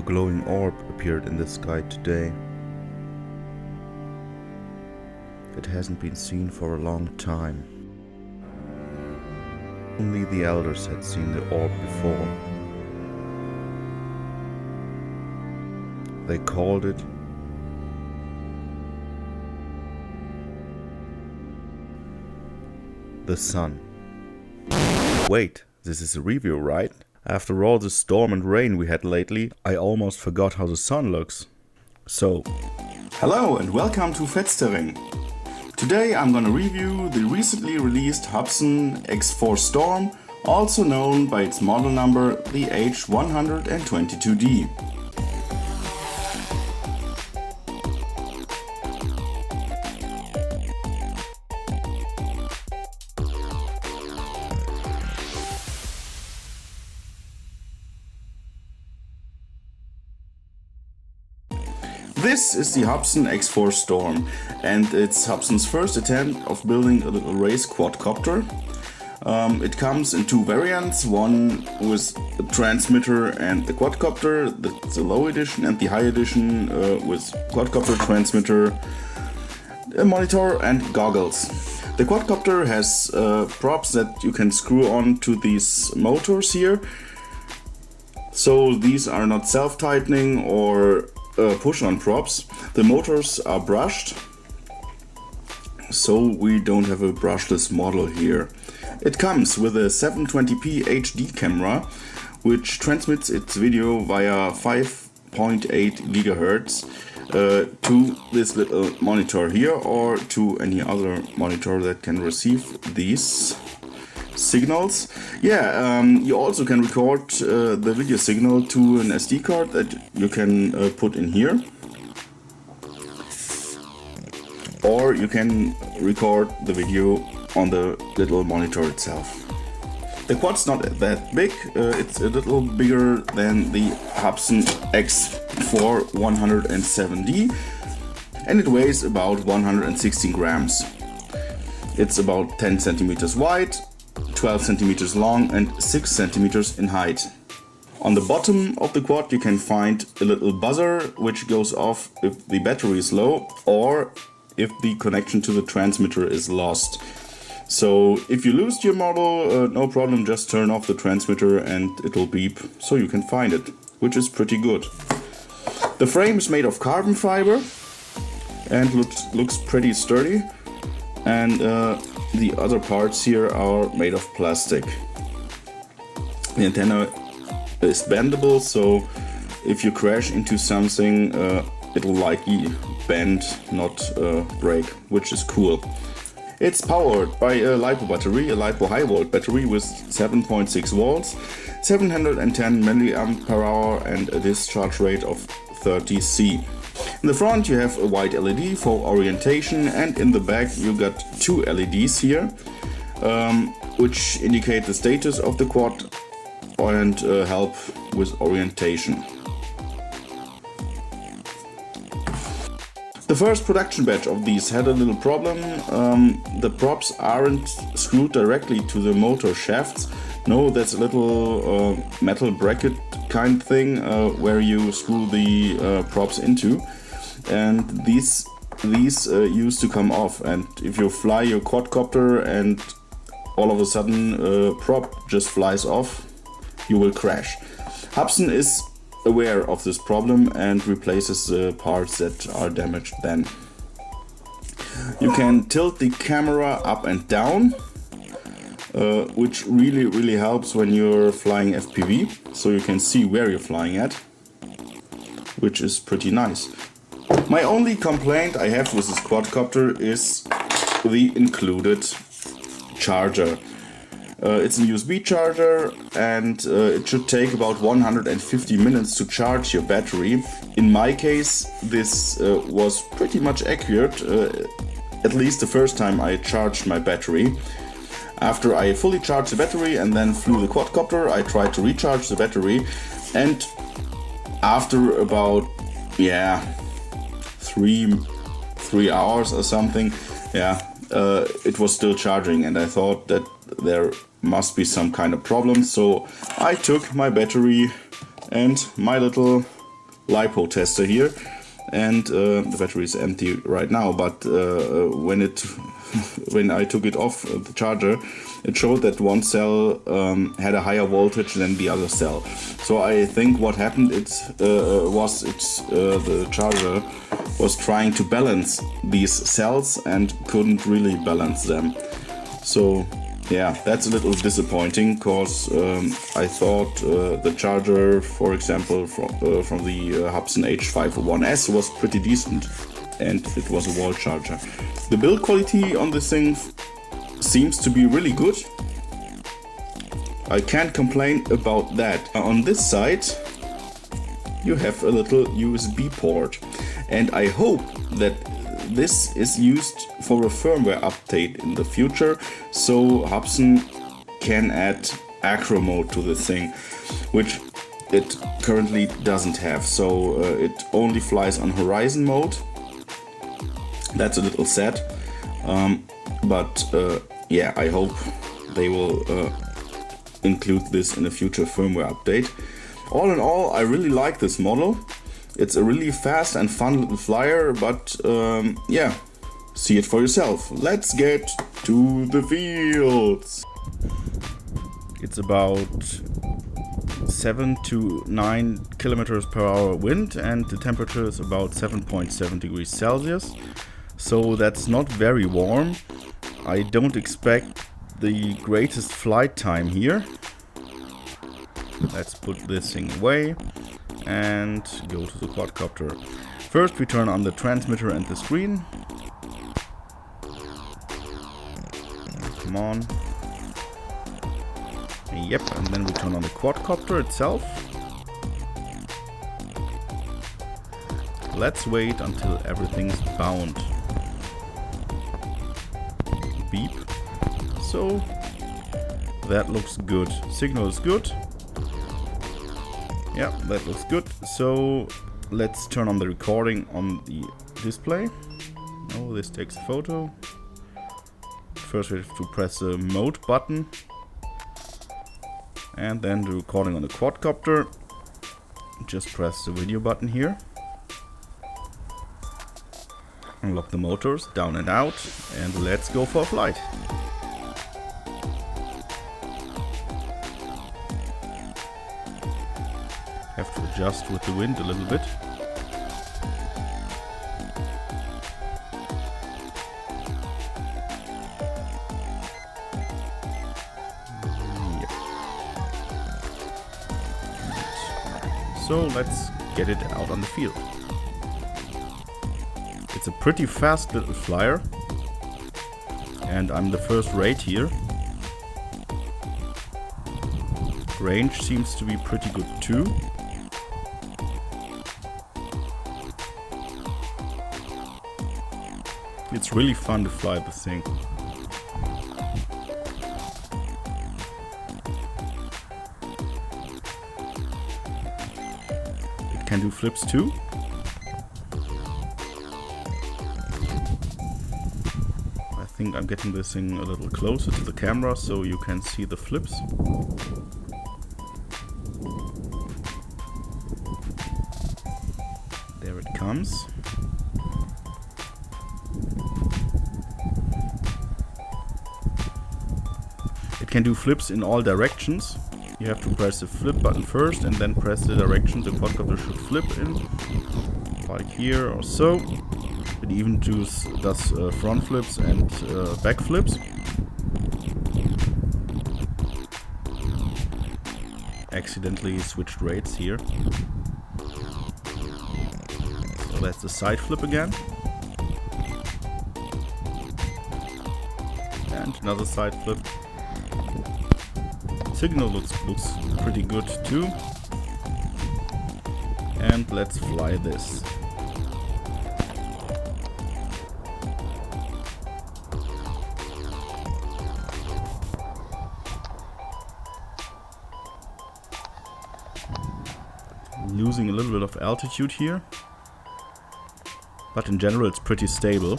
A glowing orb appeared in the sky today. It hasn't been seen for a long time. Only the elders had seen the orb before. They called it the sun. Wait, this is a review, right? After all the storm and rain we had lately, I almost forgot how the sun looks. So, hello and welcome to Fetstering. Today I'm gonna review the recently released Hubsan X4 Storm, also known by its model number, the H122D. This is the Hubsan X4 Storm, and it's Hubsan's first attempt of building a little race quadcopter. It comes in two variants, one with a transmitter and the quadcopter, that's the low edition, and the high edition with quadcopter, transmitter, a monitor and goggles. The quadcopter has props that you can screw on to these motors here, so these are not self-tightening or push-on props. The motors are brushed, so we don't have a brushless model here. It comes with a 720p HD camera, which transmits its video via 5.8 GHz to this little monitor here, or to any other monitor that can receive these signals. You also can record the video signal to an SD card that you can put in here, or you can record the video on the little monitor itself. The quad's not that big, it's a little bigger than the Hubsan X4 107D, and it weighs about 116 grams. It's about 10 centimeters wide, 12 centimeters long and 6 centimeters in height. On the bottom of the quad you can find a little buzzer which goes off if the battery is low or if the connection to the transmitter is lost. So if you lose your model, no problem, just turn off the transmitter and it'll beep so you can find it, which is pretty good. The frame is made of carbon fiber and looks pretty sturdy, and the other parts here are made of plastic. The antenna is bendable, so if you crash into something, it'll likely bend, not break, which is cool. It's powered by a LiPo battery, a LiPo high volt battery with 7.6 volts, 710 mAh and a discharge rate of 30 C. In the front you have a white LED for orientation, and in the back you got two LEDs here, which indicate the status of the quad and help with orientation. The first production batch of these had a little problem. The props aren't screwed directly to the motor shafts. No, that's a little metal bracket kind thing where you screw the props into, and these used to come off, and if you fly your quadcopter and all of a sudden a prop just flies off, you will crash. Hubsan is aware of this problem and replaces the parts that are damaged then. You can tilt the camera up and down, which really helps when you're flying FPV, so you can see where you're flying at, which is pretty nice. My only complaint I have with this quadcopter is the included charger. It's a USB charger, and it should take about 150 minutes to charge your battery. In my case, this was pretty much accurate, at least the first time I charged my battery. After I fully charged the battery and then flew the quadcopter, I tried to recharge the battery, and after about three hours or something, it was still charging, and I thought that there must be some kind of problem. So I took my battery and my little LiPo tester here, and the battery is empty right now, but when I took it off the charger, it showed that one cell had a higher voltage than the other cell. So I think what happened the charger was trying to balance these cells and couldn't really balance them. So yeah, that's a little disappointing, because I thought the charger, for example, from the Hubsan H122D was pretty decent, and it was a wall charger. The build quality on this thing seems to be really good. I can't complain about that. On this side you have a little USB port, and I hope that this is used for a firmware update in the future, so Hubsan can add acro mode to this thing, which it currently doesn't have. So it only flies on horizon mode. That's a little sad, but yeah, I hope they will include this in a future firmware update. All in all, I really like this model. It's a really fast and fun little flyer, but yeah, see it for yourself. Let's get to the fields. It's about 7 to 9 kilometers per hour wind, and the temperature is about 7.7 degrees Celsius. So that's not very warm. I don't expect the greatest flight time here. Let's put this thing away and go to the quadcopter. First we turn on the transmitter and the screen. Come on. Yep, and then we turn on the quadcopter itself. Let's wait until everything's bound. Beep. So that looks good. Signal is good. Yeah, that looks good. So let's turn on the recording on the display. Oh, this takes a photo. First we have to press the mode button, and then the recording on the quadcopter. Just press the video button here. Unlock the motors, down and out, and let's go for a flight. Have to adjust with the wind a little bit. Yep. So let's get it out on the field. It's a pretty fast little flyer, and I'm the first rate here. Range seems to be pretty good too. It's really fun to fly this thing. It can do flips too. I think I'm getting this thing a little closer to the camera so you can see the flips. There it comes. It can do flips in all directions. You have to press the flip button first and then press the direction the quadcopter should flip in, like here or so. It even does front flips and back flips. Accidentally switched rates here. So that's the side flip again. And another side flip. Signal looks pretty good too. And let's fly this. Losing a little bit of altitude here, but in general it's pretty stable.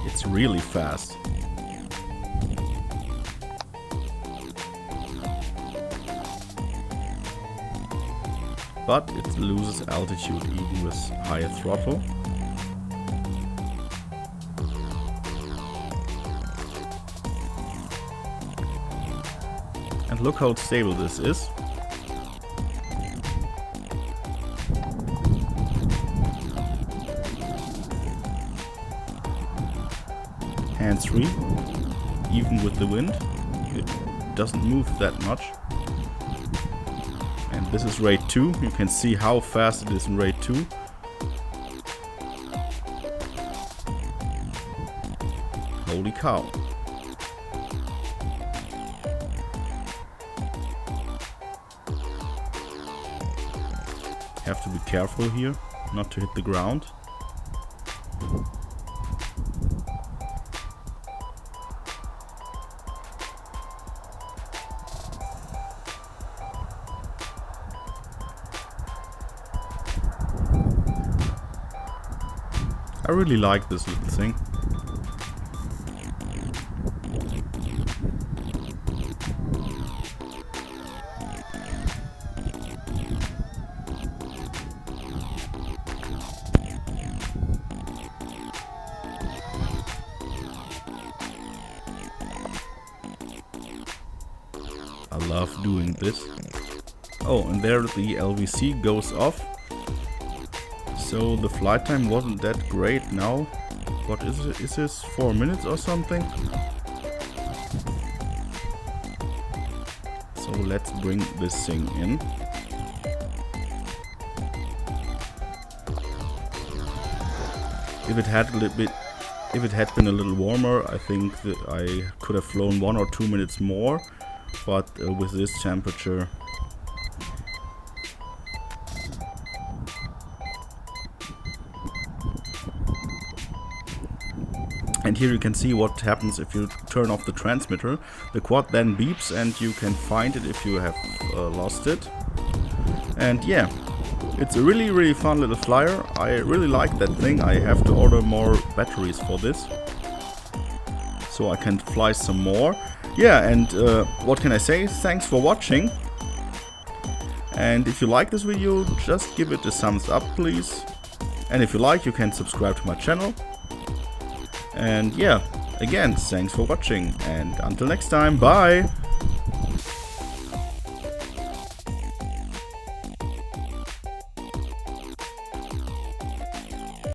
It's really fast. But it loses altitude even with higher throttle. And look how stable this is. Hands-free, even with the wind, it doesn't move that much. And this is rate 2, you can see how fast it is in rate 2. Holy cow. Have to be careful here, not to hit the ground. I really like this little thing. I love doing this. Oh, and there the LVC goes off. So the flight time wasn't that great now. What is it? Is this 4 minutes or something? So let's bring this thing in. If it had been a little warmer, I think that I could have flown 1 or 2 minutes more. But with this temperature, and here you can see what happens if you turn off the transmitter. The quad then beeps and you can find it if you have lost it. And yeah, it's a really fun little flyer. I really like that thing. I have to order more batteries for this, so I can fly some more. Yeah, and what can I say? Thanks for watching. And if you like this video, just give it a thumbs up, please. And if you like, you can subscribe to my channel. And yeah, again, thanks for watching, and until next time, bye!